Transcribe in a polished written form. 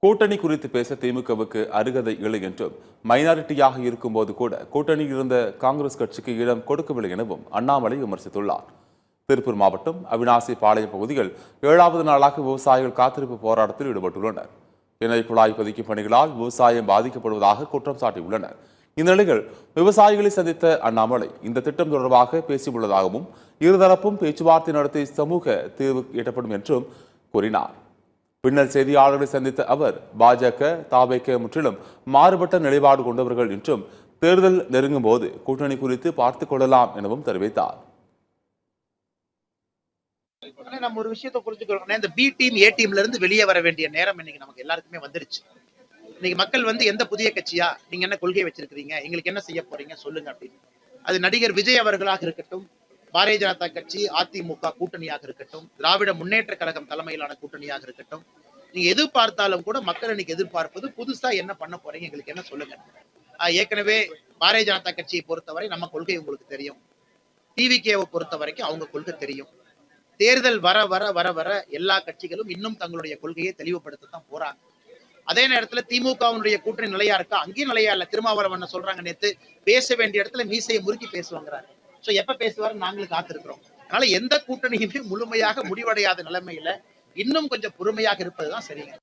கூட்டணி குறித்து பேச திமுகவுக்கு அருகதை இல்லை என்றும், மைனாரிட்டியாக இருக்கும்போது கூட கூட்டணியில் இருந்த காங்கிரஸ் கட்சிக்கு இடம் கொடுக்கவில்லை எனவும் அண்ணாமலை விமர்சித்துள்ளார். திருப்பூர் மாவட்டம் அவிநாசி பாளையம் பகுதியில் 7வது நாளாக விவசாயிகள் காத்திருப்பு போராட்டத்தில் ஈடுபட்டுள்ளனர். எண்ணெய் குழாய் பதிக்கும் பணிகளால் விவசாயம் பாதிக்கப்படுவதாக குற்றம் சாட்டியுள்ளனர். இந்நிலையில் விவசாயிகளை சந்தித்த அண்ணாமலை இந்த திட்டம் தொடர்பாக பேசியுள்ளதாகவும், இருதரப்பும் பேச்சுவார்த்தை நடத்தி சமூக தீர்வு எட்டப்படும் என்றும் கூறினார். பின்னர் செய்தியாளர்களை சந்தித்த அவர், பாஜக தாவேக முற்றிலும் மாறுபட்ட நிலைப்பாடு கொண்டவர்கள் என்றும், தேர்தல் நெருங்கும் போது கூட்டணி குறித்து பார்த்துக் கொள்ளலாம் எனவும் தெரிவித்தார். நம்ம ஒரு விஷயத்தை புரிஞ்சுக்கணும். இந்த பி டீம் ஏ டீம்ல இருந்து வெளியே வர வேண்டிய நேரம் இன்னைக்கு நமக்கு எல்லாருக்குமே வந்துருச்சு. இன்னைக்கு மக்கள் எந்த புதிய கட்சியா, நீங்க என்ன கொள்கை வச்சிருக்கீங்க, எங்களுக்கு என்ன செய்ய போறீங்க சொல்லுங்க அப்படின்னு. அது நடிகர் விஜய் அவர்களாக இருக்கட்டும், பாரதிய ஜனதா கட்சி அதிமுக கூட்டணியாக இருக்கட்டும், திராவிட முன்னேற்ற கழகம் தலைமையிலான கூட்டணியாக இருக்கட்டும், நீங்க எது பார்த்தாலும் கூட மக்கள் இன்னைக்கு எதிர்பார்ப்பது புதுசா என்ன பண்ண போறீங்க, எங்களுக்கு என்ன சொல்லுங்க. ஏற்கனவே பாரதிய ஜனதா கட்சியை பொறுத்தவரை நம்ம கொள்கை உங்களுக்கு தெரியும். டிவிகேவை பொறுத்த வரைக்கும் அவங்க கொள்கை தெரியும். தேர்தல் வர வர வர வர எல்லா கட்சிகளும் இன்னும் தங்களுடைய கொள்கையை தெளிவுபடுத்தத்தான் போறாங்க. அதே நேரத்துல திமுகவினுடைய கூட்டணி நிலையா இருக்கா, அங்கேயும் நிலையா இல்ல. திருமாவளவன் சொல்றாங்க, நேத்து பேச வேண்டிய இடத்துல மீசையை முறுக்கி பேசுவாங்கிறாங்க. சோ எப்ப பேசுவாரு நாங்களும் காத்திருக்கிறோம். அதனால எந்த கூட்டணியுமே முழுமையாக முடிவடையாத நிலைமையில இன்னும் கொஞ்சம் பொறுமையாக இருப்பதுதான் சரிங்க.